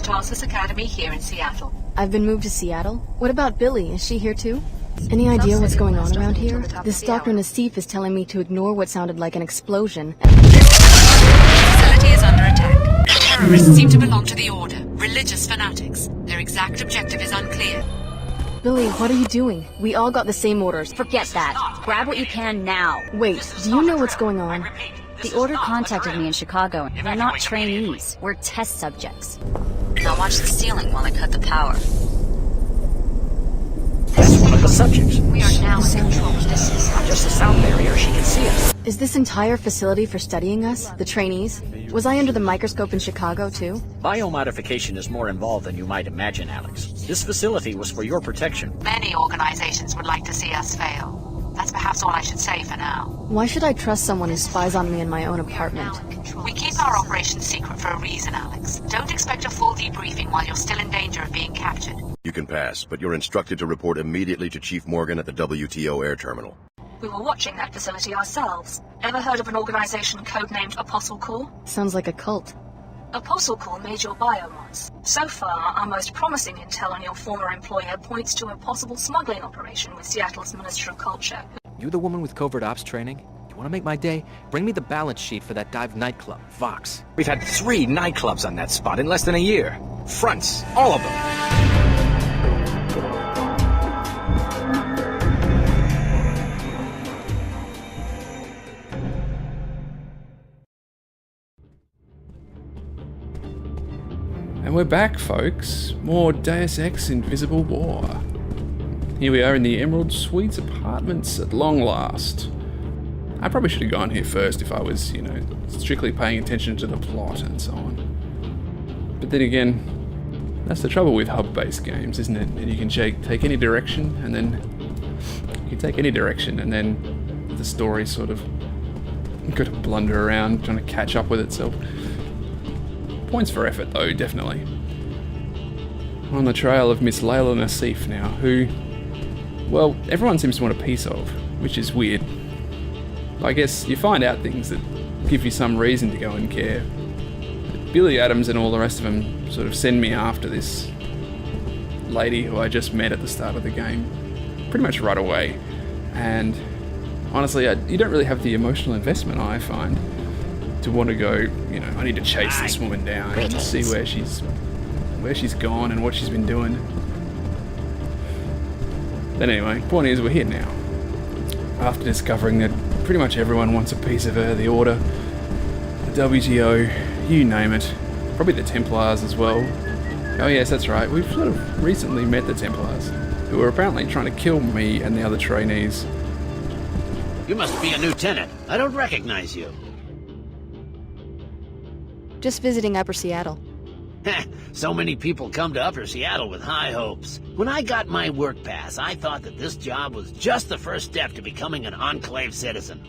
Tarsus Academy here in Seattle. I've been moved to Seattle? What about Billy? Is she here too? Any idea what's going on around here? This Dr. Nassif is telling me to ignore what sounded like an explosion. The facility is under attack. The terrorists seem to belong to the Order, religious fanatics. Their exact objective is unclear. Billy, what are you doing? We all got the same orders. Forget that. Grab what you can now. Wait, do you know what's going on? The Order contacted me in Chicago. We're not trainees. We're test subjects. Now watch the ceiling while I cut the power. That's one of the subjects. We are now in control of this system. Just a sound barrier, she can see us. Is this entire facility for studying us, the trainees? Was I under the microscope in Chicago too? Biomodification is more involved than you might imagine, Alex. This facility was for your protection. Many organizations would like to see us fail. That's perhaps all I should say for now. Why should I trust someone who spies on me in my own apartment? We keep our operation secret for a reason, Alex. Don't expect a full debriefing while you're still in danger of being captured. You can pass, but you're instructed to report immediately to Chief Morgan at the WTO air terminal. We were watching that facility ourselves. Ever heard of an organization codenamed Apostle Corps? Sounds like a cult. Apostle Corps made your biomods. So far, our most promising intel on your former employer points to a possible smuggling operation with Seattle's Minister of Culture. You the woman with covert ops training? You want to make my day? Bring me the balance sheet for that dive nightclub, Vox. We've had 3 nightclubs on that spot in less than a year. Fronts, all of them. And we're back, folks. More Deus Ex Invisible War. Here we are in the Emerald Suites apartments at long last. I probably should have gone here first if I was, strictly paying attention to the plot and so on. But then again, that's the trouble with hub-based games, isn't it? And you can take any direction, and then the story sort of got to blunder around trying to catch up with itself. Points for effort, though, definitely. On the trail of Miss Leila Nassif now, who, well, everyone seems to want a piece of, which is weird. I guess you find out things that give you some reason to go and care. But Billy Adams and all the rest of them sort of send me after this lady who I just met at the start of the game, pretty much right away. And honestly, you don't really have the emotional investment, I find, to want to go, I need to chase this woman down and see where she's gone and what she's been doing. But anyway, point is, we're here now. After discovering that pretty much everyone wants a piece of her, the Order, the WTO, you name it. Probably the Templars as well. Oh yes, that's right, we've sort of recently met the Templars, who are apparently trying to kill me and the other trainees. You must be a new tenant. I don't recognize you. Just visiting Upper Seattle. So many people come to Upper Seattle with high hopes. When I got my work pass, I thought that this job was just the first step to becoming an Enclave citizen.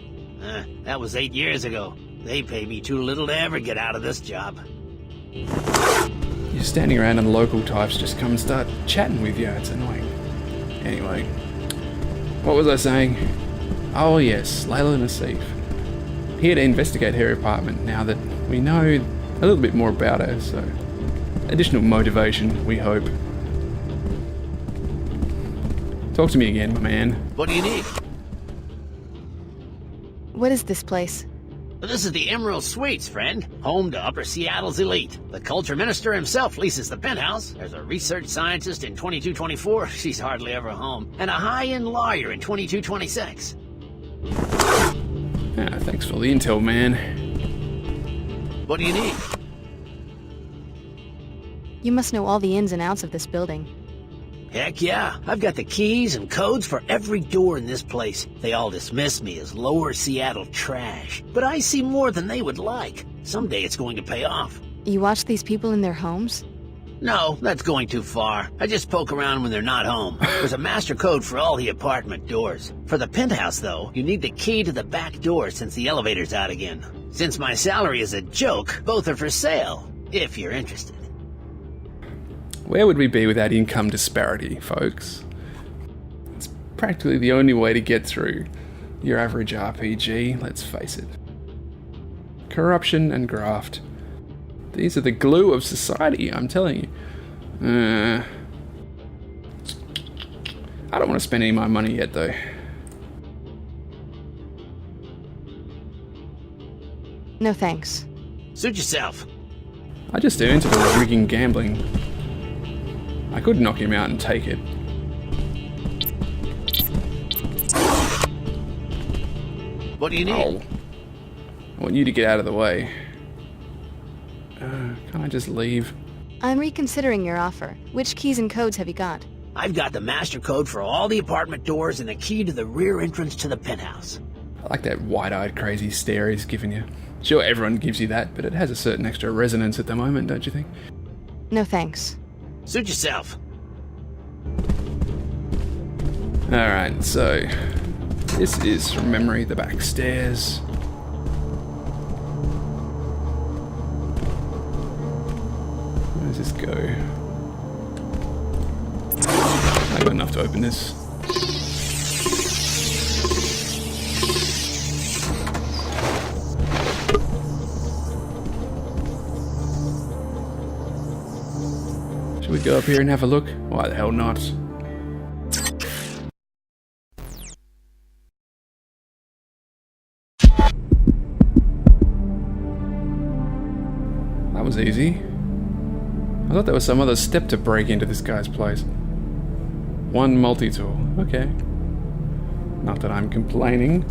That was 8 years ago. They pay me too little to ever get out of this job. You're standing around and local types just come and start chatting with you. It's annoying. Anyway, what was I saying? Oh yes, Leila Nassif. Here to investigate her apartment now that we know a little bit more about her, so additional motivation, we hope. Talk to me again, my man. What do you need? What is this place? This is the Emerald Suites, friend. Home to Upper Seattle's elite. The culture minister himself leases the penthouse. There's a research scientist in 2224. She's hardly ever home. And a high-end lawyer in 2226. Ah, thanks for the intel, man. What do you need? You must know all the ins and outs of this building. Heck yeah. I've got the keys and codes for every door in this place. They all dismiss me as lower Seattle trash. But I see more than they would like. Someday it's going to pay off. You watch these people in their homes? No, that's going too far. I just poke around when they're not home. There's a master code for all the apartment doors. For the penthouse, though, you need the key to the back door since the elevator's out again. Since my salary is a joke, both are for sale, if you're interested. Where would we be without income disparity, folks? It's practically the only way to get through your average RPG, let's face it. Corruption and graft. These are the glue of society, I'm telling you. I don't want to spend any of my money yet, though. No thanks. Suit yourself. I just earned it for rigging gambling. I could knock him out and take it. What do you need? Oh. I want you to get out of the way. Can't I just leave? I'm reconsidering your offer. Which keys and codes have you got? I've got the master code for all the apartment doors and the key to the rear entrance to the penthouse. I like that wide-eyed crazy stare he's giving you. Sure, everyone gives you that, but it has a certain extra resonance at the moment, don't you think? No thanks. Suit yourself. Alright, so this is from memory the back stairs. Where does this go? I got enough to open this. Should we go up here and have a look? Why the hell not? That was easy. I thought there was some other step to break into this guy's place. One multi-tool. Okay. Not that I'm complaining.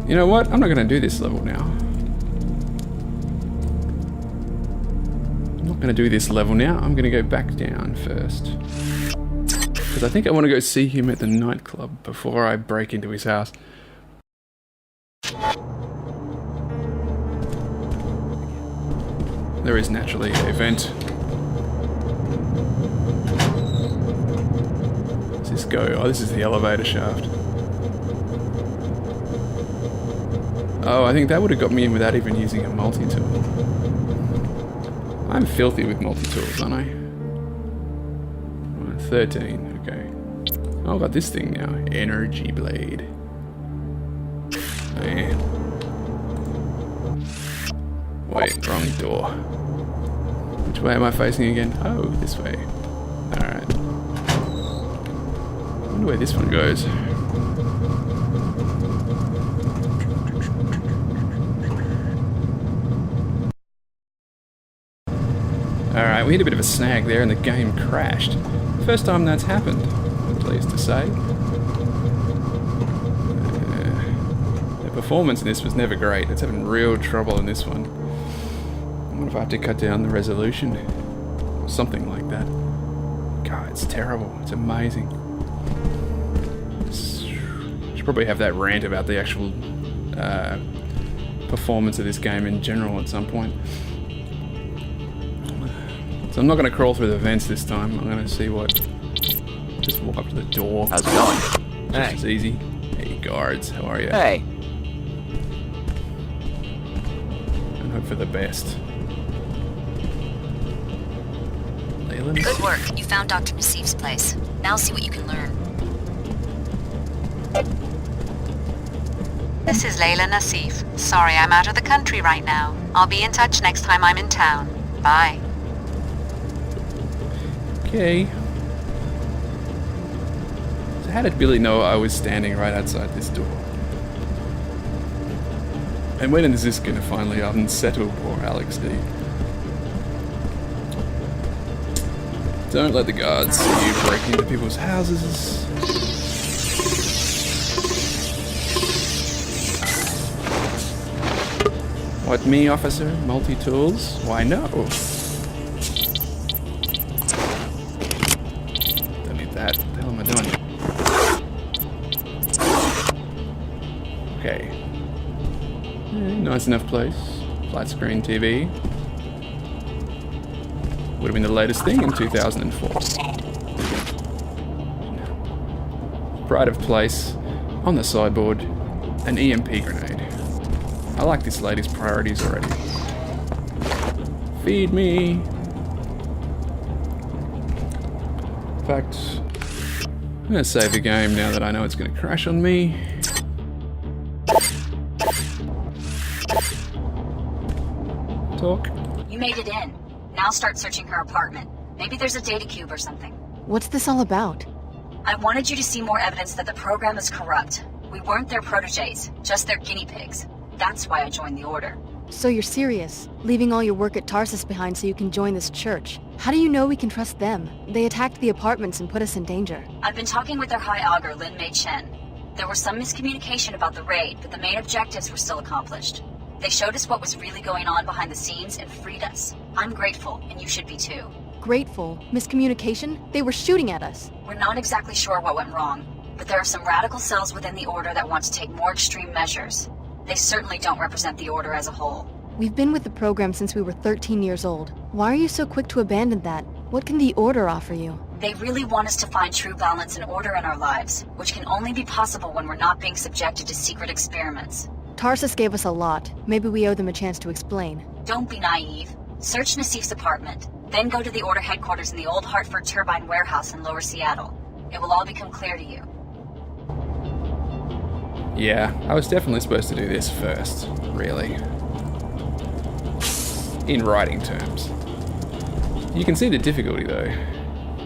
You know what? I'm not gonna do this level now. I'm gonna go back down first. Because I think I want to go see him at the nightclub before I break into his house. There is naturally a vent. Where's this go? Oh, this is the elevator shaft. Oh, I think that would have got me in without even using a multi-tool. I'm filthy with multi-tools, aren't I? 13, okay. Oh, I've got this thing now. Energy blade. Man. Wait, wrong door. Which way am I facing again? Oh, this way. Alright. I wonder where this one goes. Alright, we hit a bit of a snag there and the game crashed. First time that's happened, I'm pleased to say. The performance in this was never great. It's having real trouble in this one. I wonder if I have to cut down the resolution or something like that. God, it's terrible. It's amazing. I should probably have that rant about the actual performance of this game in general at some point. So I'm not going to crawl through the vents this time. I'm going to see what... Just walk up to the door. How's it going? Just as easy. Hey, guards. How are you? Hey. And hope for the best. Leila Nassif. Good work. You found Dr. Nassif's place. Now see what you can learn. This is Leila Nassif. Sorry, I'm out of the country right now. I'll be in touch next time I'm in town. Bye. Okay. So how did Billy know I was standing right outside this door? And when is this going to finally unsettle poor Alex D? Don't let the guards see you break into people's houses. What, me, officer? Multi-tools? Why, no. Don't need that. What the hell am I doing? Okay. Nice enough place. Flat screen TV. Would have been the latest thing in 2004. Pride of place. On the sideboard, an EMP grenade. I like this lady's priorities already. Feed me. In fact, I'm going to save the game now that I know it's going to crash on me. Talk. You made it in. Now start searching her apartment. Maybe there's a data cube or something. What's this all about? I wanted you to see more evidence that the program is corrupt. We weren't their proteges, just their guinea pigs. That's why I joined the Order. So you're serious, leaving all your work at Tarsus behind so you can join this church. How do you know we can trust them? They attacked the apartments and put us in danger. I've been talking with their High Augur, Lin Mei Chen. There was some miscommunication about the raid, but the main objectives were still accomplished. They showed us what was really going on behind the scenes and freed us. I'm grateful, and you should be too. Grateful? Miscommunication? They were shooting at us. We're not exactly sure what went wrong, but there are some radical cells within the Order that want to take more extreme measures. They certainly don't represent the Order as a whole. We've been with the program since we were 13 years old. Why are you so quick to abandon that? What can the Order offer you? They really want us to find true balance and order in our lives, which can only be possible when we're not being subjected to secret experiments. Tarsus gave us a lot. Maybe we owe them a chance to explain. Don't be naive. Search Nassif's apartment, then go to the Order headquarters in the old Hartford Turbine warehouse in Lower Seattle. It will all become clear to you. Yeah, I was definitely supposed to do this first, really. In writing terms. You can see the difficulty though.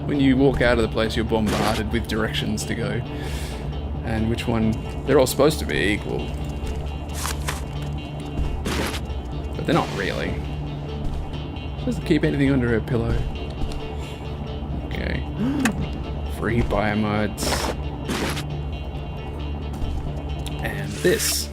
When you walk out of the place, you're bombarded with directions to go. And which one, they're all supposed to be equal. But they're not really. Doesn't keep anything under her pillow. Okay. Free biomods. And this.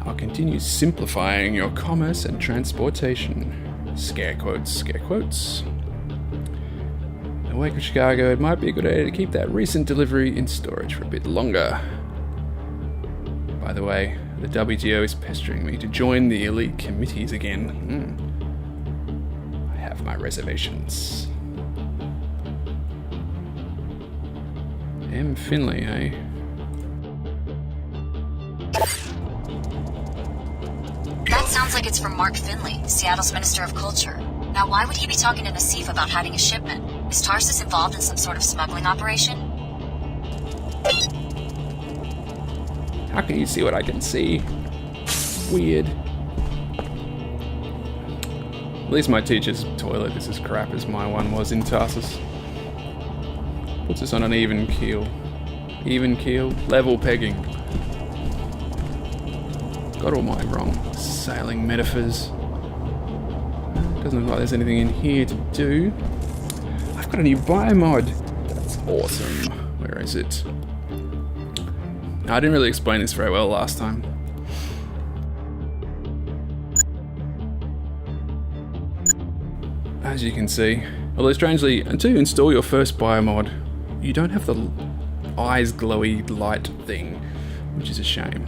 I'll continue simplifying your commerce and transportation. Scare quotes, scare quotes. In the wake of Chicago, it might be a good idea to keep that recent delivery in storage for a bit longer. By the way, the WTO is pestering me to join the elite committees again. I have my reservations. M. Finley, eh? That sounds like it's from Mark Finley, Seattle's Minister of Culture. Now why would he be talking to Nassif about hiding a shipment? Is Tarsus involved in some sort of smuggling operation? How can you see what I can see? Weird. At least my teacher's toilet is as crap as my one was in Tarsus. Puts us on an even keel. Even keel? Level pegging. Got all mine wrong. Sailing metaphors. Doesn't look like there's anything in here to do. I've got a new biomod. That's awesome. Where is it? I didn't really explain this very well last time. As you can see, although strangely, until you install your first biomod, you don't have the eyes glowy light thing, which is a shame.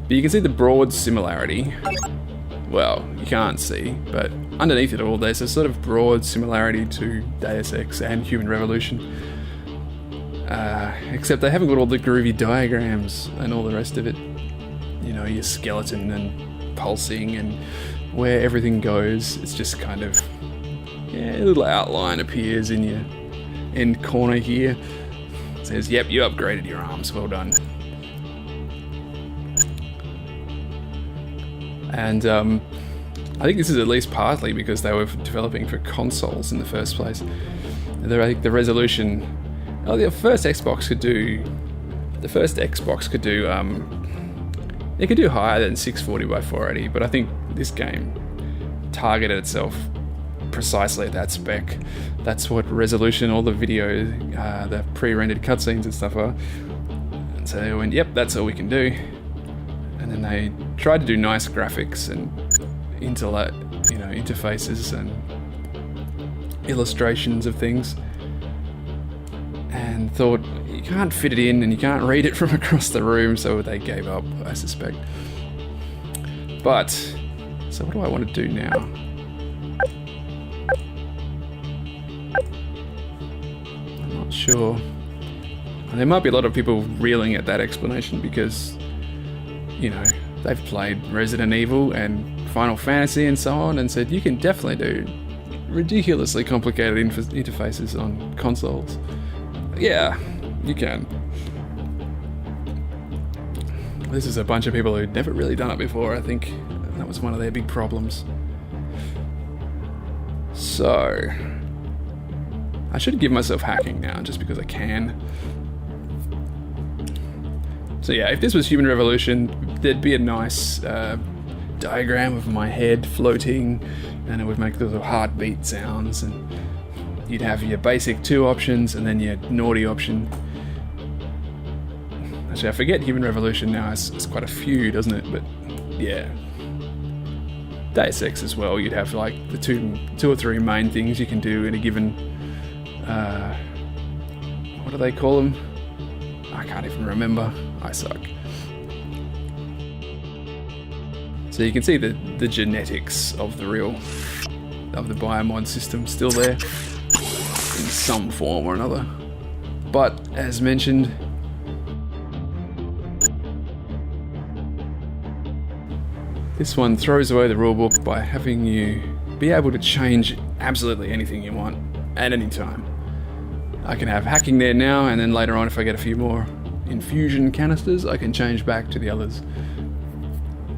But you can see the broad similarity. Well, you can't see, but underneath it all, there's a sort of broad similarity to Deus Ex and Human Revolution. Except they haven't got all the groovy diagrams and all the rest of it. You know, your skeleton and pulsing and where everything goes. It's just kind of, yeah, a little outline appears in your end corner here. It says, yep, you upgraded your arms, well done. And I think this is at least partly because they were developing for consoles in the first place. I think the resolution, the first Xbox could do, it could do higher than 640 by 480, but I think this game targeted itself precisely at that spec. That's what resolution all the video, the pre-rendered cutscenes and stuff are. And so they went, yep, that's all we can do. And then they tried to do nice graphics and interfaces and illustrations of things, and thought you can't fit it in and you can't read it from across the room, so they gave up, I suspect. But so what do I want to do now? I'm not sure. And there might be a lot of people reeling at that explanation because, you know, they've played Resident Evil and Final Fantasy and so on, and said you can definitely do ridiculously complicated interfaces on consoles. Yeah, you can. This is a bunch of people who'd never really done it before, I think. That was one of their big problems. So, I should give myself hacking now, just because I can. So yeah, if this was Human Revolution, there'd be a nice diagram of my head floating, and it would make those little heartbeat sounds, and you'd have your basic 2 options, and then your naughty option. Actually, I forget Human Revolution now, it's quite a few, doesn't it? But yeah. Deus Ex as well, you'd have like the two or three main things you can do in a given, what do they call them? I can't even remember, I suck. So you can see the genetics of the biomod system still there, in some form or another. But, as mentioned, this one throws away the rulebook by having you be able to change absolutely anything you want at any time. I can have hacking there now, and then later on if I get a few more infusion canisters, I can change back to the others.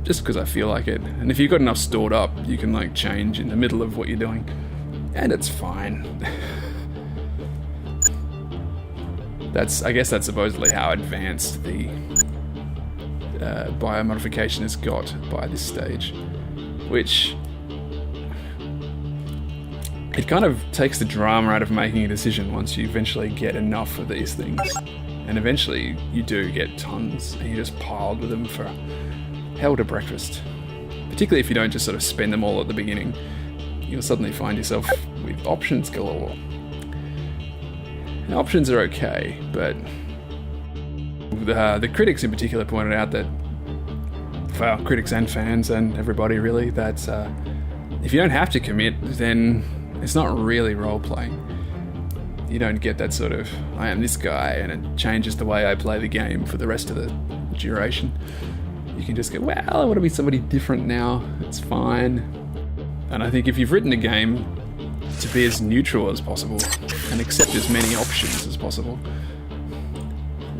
Just because I feel like it. And if you've got enough stored up, you can like change in the middle of what you're doing. And it's fine. I guess that's supposedly how advanced the biomodification has got by this stage, which it kind of takes the drama out of making a decision once you eventually get enough of these things, and eventually you do get tons and you're just piled with them for hell to breakfast. Particularly if you don't just sort of spend them all at the beginning, you'll suddenly find yourself with options galore. And options are okay, but the critics in particular pointed out that, well, critics and fans and everybody really, that if you don't have to commit, then it's not really role-playing. You don't get that sort of, I am this guy and it changes the way I play the game for the rest of the duration. You can just go, well, I want to be somebody different now, it's fine. And I think if you've written a game to be as neutral as possible and accept as many options as possible,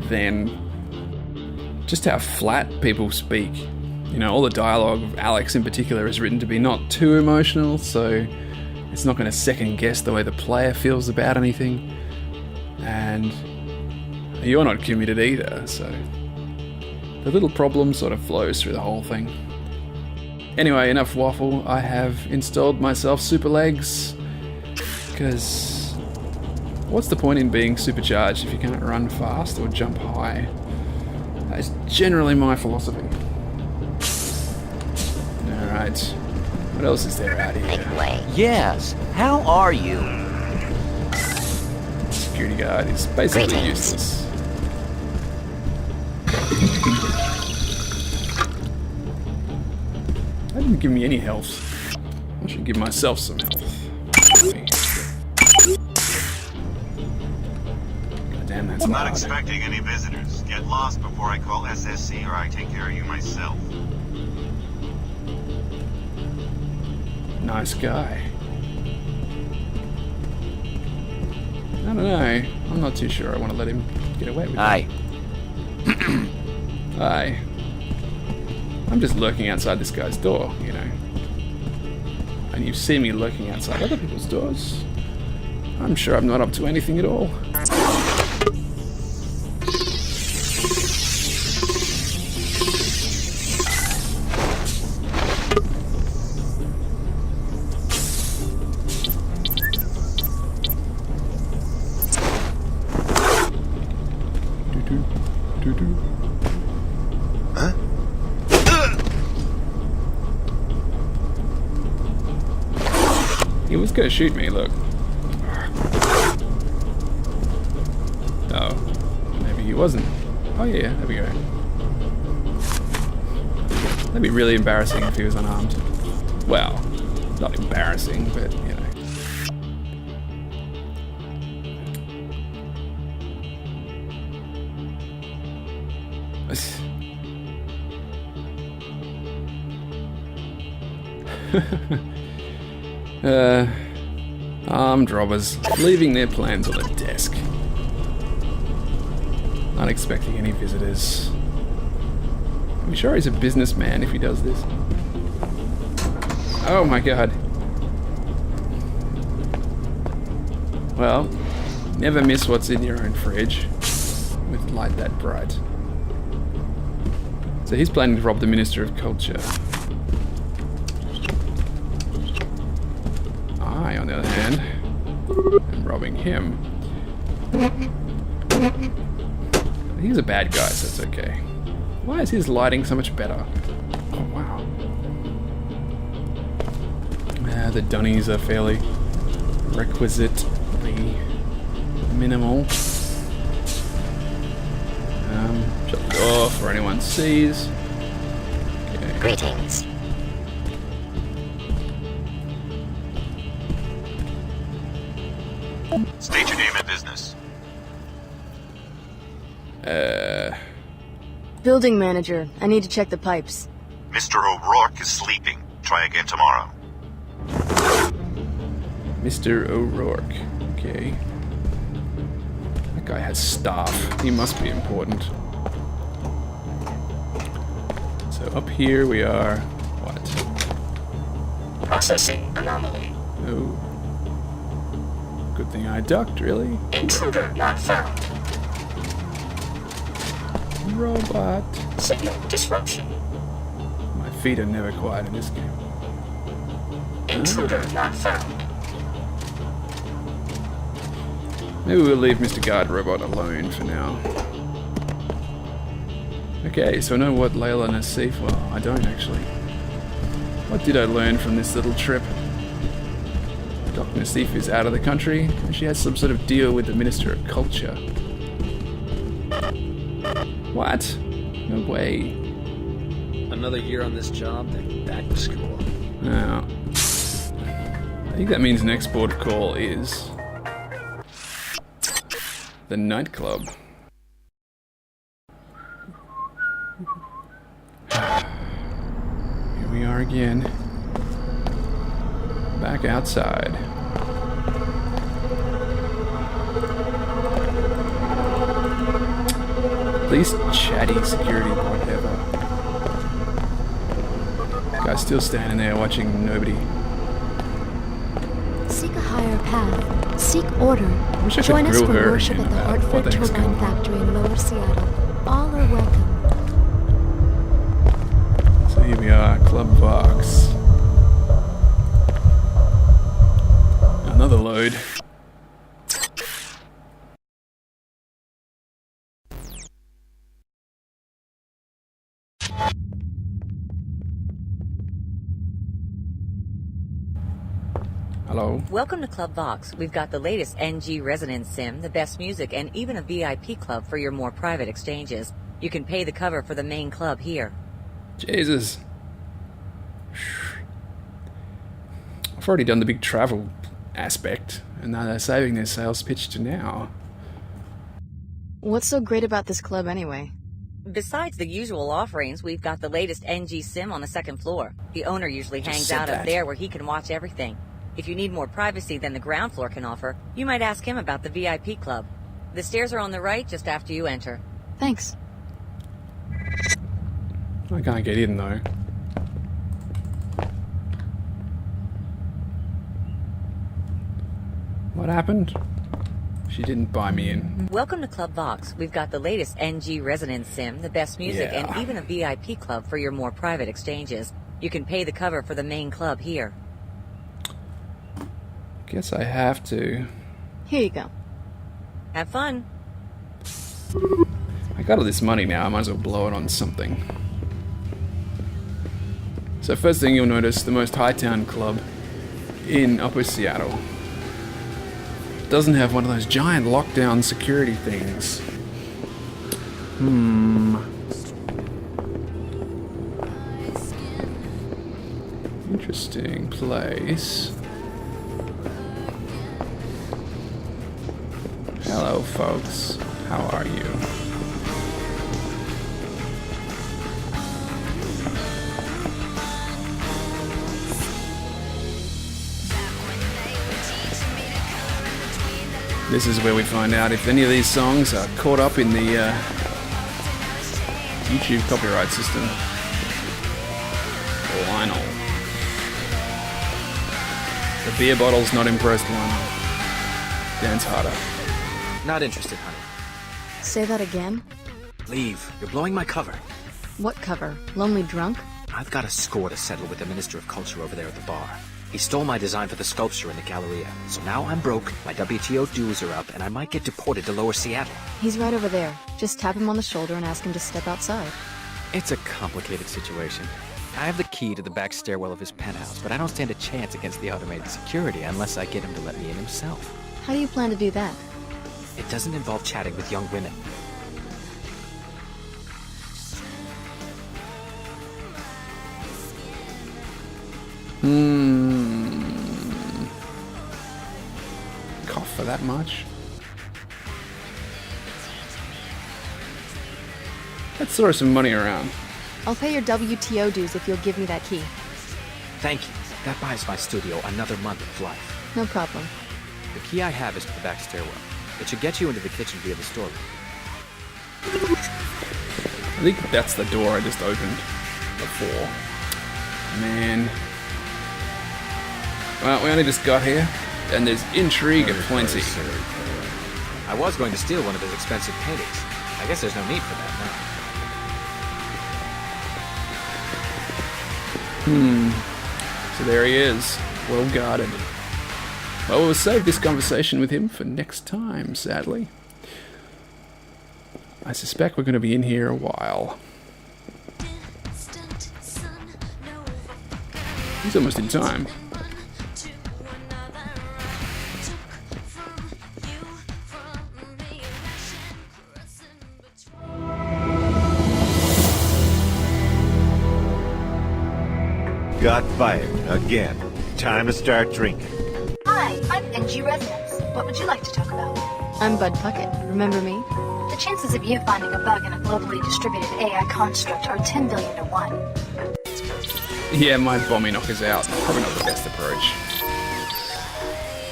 then just how flat people speak. You know, all the dialogue of Alex in particular is written to be not too emotional, so it's not going to second guess the way the player feels about anything. And you're not committed either, so the little problem sort of flows through the whole thing. Anyway, enough waffle. I have installed myself super legs, because what's the point in being supercharged if you can't run fast or jump high? That is generally my philosophy. Alright, what else is there out here? Yes, how are you? Security guard is basically useless. That didn't give me any health. I should give myself some health. God damn, that's I'm loud. not expecting any visitors. Get lost before I call SSC or I take care of you myself. Nice guy. I don't know. I'm not too sure I want to let him get away with it. Hi. Hi. I'm just lurking outside this guy's door, you know. And you see me lurking outside other people's doors. I'm sure I'm not up to anything at all. He was gonna shoot me, look. Oh, maybe he wasn't. Oh yeah, there we go. That'd be really embarrassing if he was unarmed. Well, not embarrassing, but you know. Armed robbers leaving their plans on the desk. Not expecting any visitors. I'm sure he's a businessman if he does this. Oh my god. Well, never miss what's in your own fridge with light that bright. So he's planning to rob the Minister of Culture. I, on the other hand, am robbing him. He's a bad guy, so it's okay. Why is his lighting so much better? Oh, wow. The dunnies are fairly requisitely minimal. Shut the door before anyone sees. Okay. Greetings. State your name and business. Building manager. I need to check the pipes. Mr. O'Rourke is sleeping. Try again tomorrow. Mr. O'Rourke. Okay. That guy has staff. He must be important. So up here we are... what? Processing anomaly. Oh. Good thing I ducked, really. Intruder not found. Robot. Signal disruption. My feet are never quiet in this game. Intruder not found. Maybe we'll leave Mr. Guard Robot alone for now. Okay, so I know what Leila Nassif... well, I don't actually. What did I learn from this little trip? Dr. Nassif is out of the country, and she has some sort of deal with the Minister of Culture. What? No way. Another year on this job, then back to school. Now, I think that means next port of call is... the nightclub. Here we are again. Back outside. Least chatty security, whatever. Guy's still standing there watching nobody. Seek a higher path. Seek order. Wish I could Join us grill for her worship again at the about what Hartford the heck's going Turbine on. Factory in Lower Seattle. All are welcome. So here we are, Club Vox. Another load. Hello. Welcome to Club Vox. We've got the latest NG residence sim, the best music, and even a VIP club for your more private exchanges. You can pay the cover for the main club here. Jesus. I've already done the big travel aspect, and now they're saving their sales pitch to now. What's so great about this club anyway? Besides the usual offerings, we've got the latest NG sim on the second floor. The owner usually hangs out up there where he can watch everything. If you need more privacy than the ground floor can offer, you might ask him about the VIP club. The stairs are on the right just after you enter. Thanks. I can't get in though. What happened? She didn't buy me in. Welcome to Club Vox. We've got the latest NG residence sim, the best music, and even a VIP club for your more private exchanges. You can pay the cover for the main club here. Guess I have to. Here you go. Have fun. I got all this money now, I might as well blow it on something. So first thing you'll notice, the most Hightown club in Upper Seattle doesn't have one of those giant lockdown security things. Interesting place. Hello, folks. How are you? This is where we find out if any of these songs are caught up in the YouTube copyright system. Lionel. The beer bottle's not impressed, Lionel. Dance harder. Not interested, honey. Say that again? Leave. You're blowing my cover. What cover? Lonely Drunk? I've got a score to settle with the Minister of Culture over there at the bar. He stole my design for the sculpture in the Galleria. So now I'm broke, my WTO dues are up, and I might get deported to Lower Seattle. He's right over there. Just tap him on the shoulder and ask him to step outside. It's a complicated situation. I have the key to the back stairwell of his penthouse, but I don't stand a chance against the automated security unless I get him to let me in himself. How do you plan to do that? It doesn't involve chatting with young women. Cough for that much? Let's throw some money around. I'll pay your WTO dues if you'll give me that key. Thank you. That buys my studio another month of life. No problem. The key I have is to the back stairwell. It should get you into the kitchen via the storeroom. I think that's the door I just opened before. Man. Well, we only just got here, and there's intrigue aplenty. I was going to steal one of his expensive paintings. I guess there's no need for that now. So there he is, well guarded. Well, we'll save this conversation with him for next time, sadly. I suspect we're going to be in here a while. He's almost in time. Got fired again. Time to start drinking. Hi, I'm NG Resonance. What would you like to talk about? I'm Bud Puckett. Remember me? The chances of you finding a bug in a globally distributed AI construct are 10 billion to 1. Yeah, my bombing knocker's out. Probably not the best approach.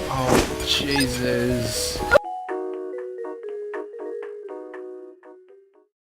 Oh, Jesus.